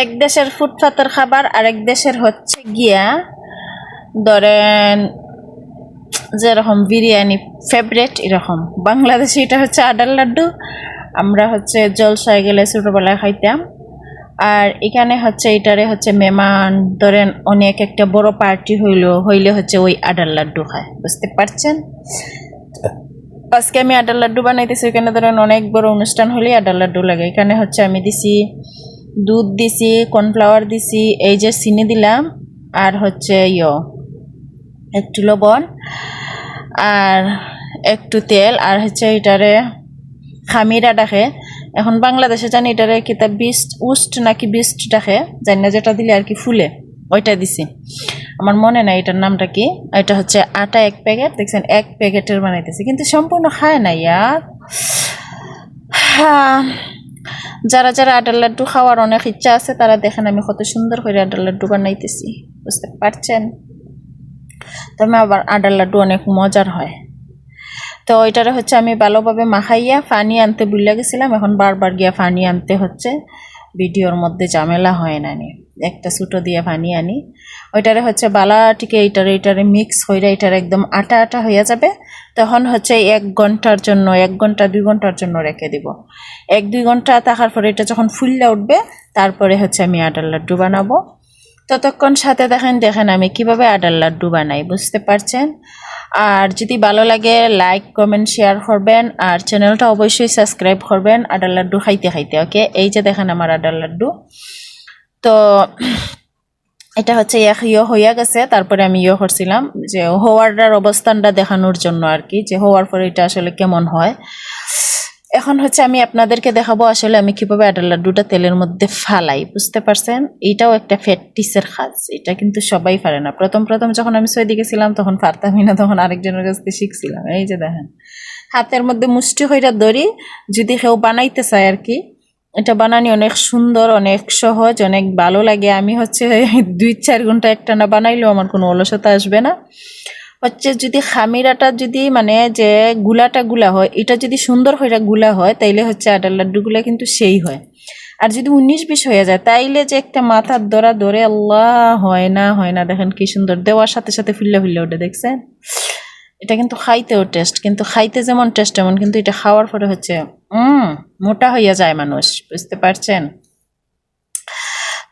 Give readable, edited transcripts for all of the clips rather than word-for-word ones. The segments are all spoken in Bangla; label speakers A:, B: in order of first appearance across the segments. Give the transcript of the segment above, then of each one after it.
A: এক দেশের ফুটপাতের খাবার আরেক দেশের হচ্ছে গিয়া ধরেন যেরকম বিরিয়ানি ফেভারেট এরকম বাংলাদেশে এটা হচ্ছে আডার লাড্ডু। আমরা হচ্ছে জলসায় গেলে ছোটোবেলায় খাইতাম। আর এখানে হচ্ছে এটারে হচ্ছে মেহমান ধরেন অনেক একটা বড় পার্টি হইলে হচ্ছে ওই আডার লাড্ডু খায়, বুঝতে পারছেন। আজকে আমি আডার লাড্ডু বানাইতেছি, এখানে ধরেন অনেক বড় অনুষ্ঠান হলে আডার লাড্ডু লাগে। এখানে হচ্ছে আমি দিছি দুধ দিছি, কর্নফ্লাওয়ার দিছি, এই যে চিনি দিলাম, আর হচ্ছে একটু লবণ আর একটু তেল, আর হচ্ছে এটারে খামিরা ডাকে। এখন বাংলাদেশে জানি এটারে কিতা বিস্ট উস্ট নাকি বিস্ট ডাকে, জানি না, যেটা দিলে আর কি ফুলে ওইটা দিছি। আমার মনে নাই এটার নামটা কি। এটা হচ্ছে আটা 1 প্যাকেট, দেখছেন 1 প্যাকেটের বানাইতেছি, কিন্তু সম্পূর্ণ খায় না ইয়ার। যারা যারা আটার লাড্ডু খাওয়ার অনেক ইচ্ছা আছে তারা দেখেন আমি কত সুন্দর করে আটার লাড্ডু বানাইতেছি, বুঝতে পারছেন। তবে আবার আটার লাড্ডু অনেক মজার হয়। তো এটারে হচ্ছে আমি ভালোভাবে মাখাইয়া পানি আনতে ভুলে গেছিলাম, এখন বারবার গিয়া পানি আনতে হচ্ছে, ভিডিওর মধ্যে ঝামেলা হয় না, একটা ছোটো দিয়ে পানি আনি। ওইটারে হচ্ছে বালাটিকে এইটারে মিক্স হইয়া এটারে একদম আটা আটা হইয়া যাবে। তখন হচ্ছে 1 ঘন্টার জন্য 1 ঘন্টা 2 ঘন্টার জন্য রেখে দিব। 1-2 ঘন্টা থাকার পরে এটা যখন ফুললে উঠবে তারপরে হচ্ছে আমি আটার লাড্ডু বানাবো। ততক্ষণ সাথে দেখেন আমি কিভাবে আটার লাড্ডু বানাই, বুঝতে পারছেন। আর যদি ভালো লাগে লাইক কমেন্ট শেয়ার করবেন, আর চ্যানেলটা অবশ্যই সাবস্ক্রাইব করবেন আটার লাড্ডু খাইতে খাইতে। ওকে, এই যে দেখেন আমার আটার লাড্ডু। তো এটা হচ্ছে হইয়া গেছে, তারপরে আমি করছিলাম যে হওয়ার অবস্থানটা দেখানোর জন্য আর কি, যে হওয়ার পরে এটা আসলে কেমন হয়। এখন হচ্ছে আমি আপনাদেরকে দেখাবো আসলে আমি কিভাবে আটার লাড্ডুটা তেলের মধ্যে ফালাই, বুঝতে পারছেন। এইটাও একটা প্র্যাকটিসের কাজ, এটা কিন্তু সবাই পারে না। প্রথম যখন আমি সৌদি গেছিলাম তখন পারতামই না, তখন আরেকজনের কাছ থেকে শিখছিলাম। এই যে দেখেন হাতের মধ্যে মুষ্টি হইরা ধরি, যদি কেউ বানাইতে চায় আর কি। এটা বানানি অনেক সুন্দর, অনেক সহজ, অনেক ভালো লাগে। আমি হচ্ছে 2-4 ঘন্টা একটানা বানাইলেও আমার কোনো অলসতা আসবে না। হচ্ছে যদি খামিরাটা যদি মানে যে গুলা হয়, এটা যদি সুন্দর হয়ে গুলা হয় তাইলে হচ্ছে আটার লাড্ডুগুলা কিন্তু সেই হয়। আর যদি 19-20 হয়ে যায় তাইলে যে একটা মাথার ধরে আল্লাহ হয় না। দেখেন কি সুন্দর দেওয়ার সাথে সাথে ফুল্লা ওঠে, দেখছেন। এটা কিন্তু খাইতেও টেস্ট, কিন্তু খাইতে যেমন টেস্ট তেমন কিন্তু এটা খাওয়ার পরে হচ্ছে মোটা হইয়া যায় মানুষ, বুঝতে পারছেন।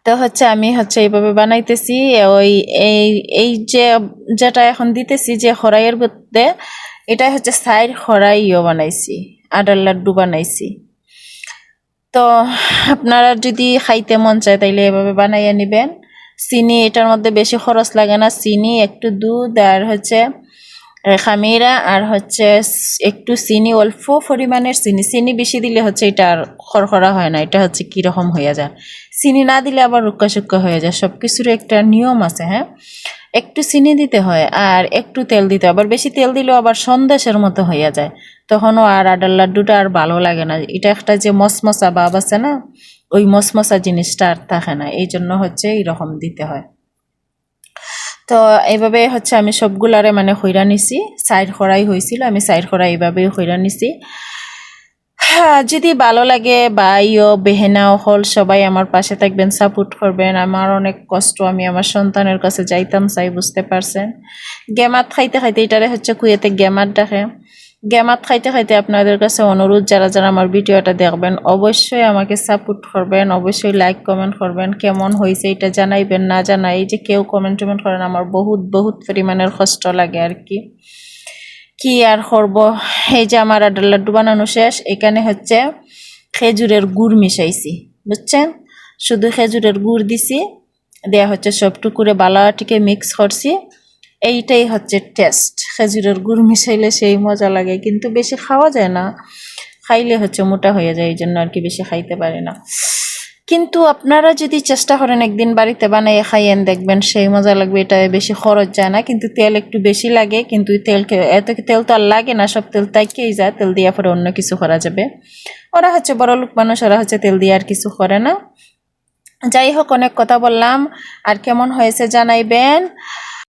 A: তো হচ্ছে আমি হচ্ছে এইভাবে বানাইতেছি। ওই এই যেটা এখন দিতেছি যে খড়াইয়ের মধ্যে, এটাই হচ্ছে সাইড খড়াইও বানাইছি, আটার লাড্ডু বানাইছি। তো আপনারা যদি খাইতে মন চায় তাইলে এভাবে বানাইয়া নেবেন। চিনি এটার মধ্যে বেশি খরচ লাগে না, চিনি একটু দুধ আর হচ্ছে খামিরা আর হচ্ছে একটু চিনি, অল্প পরিমাণের চিনি বেশি দিলে হচ্ছে এটা আর খড়খড়া হয় না, এটা হচ্ছে কীরকম হয়ে যায়। চিনি না দিলে আবার রুক্কা শুক্কা হয়ে যায়, সব কিছুর একটা নিয়ম আছে। হ্যাঁ, একটু চিনি দিতে হয় আর একটু তেল দিতে হয়, আবার বেশি তেল দিলেও আবার সন্দেশের মতো হইয়া যায়, তখনও আর আটার লাড্ডুটা আর ভালো লাগে না। এটা একটা যে মশমশা ভাব আছে না, ওই মশমশা জিনিসটা আর থাকে না, এই জন্য হচ্ছে এইরকম দিতে হয়। তো এইভাবে হচ্ছে আমি সবগুলারে মানে হইরা নিছি, সাইড করাই হয়েছিল, আমি সাইড করা এইভাবেই হইরা নিছি। হ্যাঁ, যদি ভালো লাগে ভাইও বেহেনাও হল সবাই আমার পাশে থাকবেন, সাপোর্ট করবেন। আমার অনেক কষ্ট, আমি আমার সন্তানের কাছে যাইতাম চাই, বুঝতে পারছেন। গেমাত খাইতে এটারে হচ্ছে কুয়েতে গেমাত ডাকে। গেমাত খাইতে আপনাদের কাছে অনুরোধ, যারা আমার ভিডিওটা দেখবেন অবশ্যই আমাকে সাপোর্ট করবেন, অবশ্যই লাইক কমেন্ট করবেন, কেমন হয়েছে এটা জানাইবেন। না জানাই যে কেউ কমেন্ট করেন, আমার বহুত পরিমাণের কষ্ট লাগে আর কি আর করব। এই যে আমার আটার লাড্ডু বানানো শেষ, এখানে হচ্ছে খেজুরের গুড় মিশাইছি, বুঝছেন। শুধু খেজুরের গুড় দিছি, দেয়া হচ্ছে সবটুকুরে বালাটিকে মিক্স করছি। এইটাই হচ্ছে টেস্ট, খেজুরের গুড় মিশাইলে সেই মজা লাগে, কিন্তু বেশি খাওয়া যায় না, খাইলে হচ্ছে মোটা হয়ে যায়, এই জন্য আর কি বেশি খাইতে পারি না। কিন্তু আপনারা যদি চেষ্টা করেন একদিন বাড়িতে বানাইয়ে খাইয়েন, দেখবেন সেই মজা লাগবে। এটা বেশি খরচ যায় না, কিন্তু তেল একটু বেশি লাগে, কিন্তু এত তেল তো আর লাগে না, সব তেল তাইকেই যায়, তেল দিয়া পরে অন্য কিছু করা যাবে। ওরা হচ্ছে বড় লোক মানুষ, ওরা হচ্ছে তেল দিয়ে আর কিছু করে না। যাই হোক, অনেক কথা বললাম, আর কেমন হয়েছে জানাইবেন।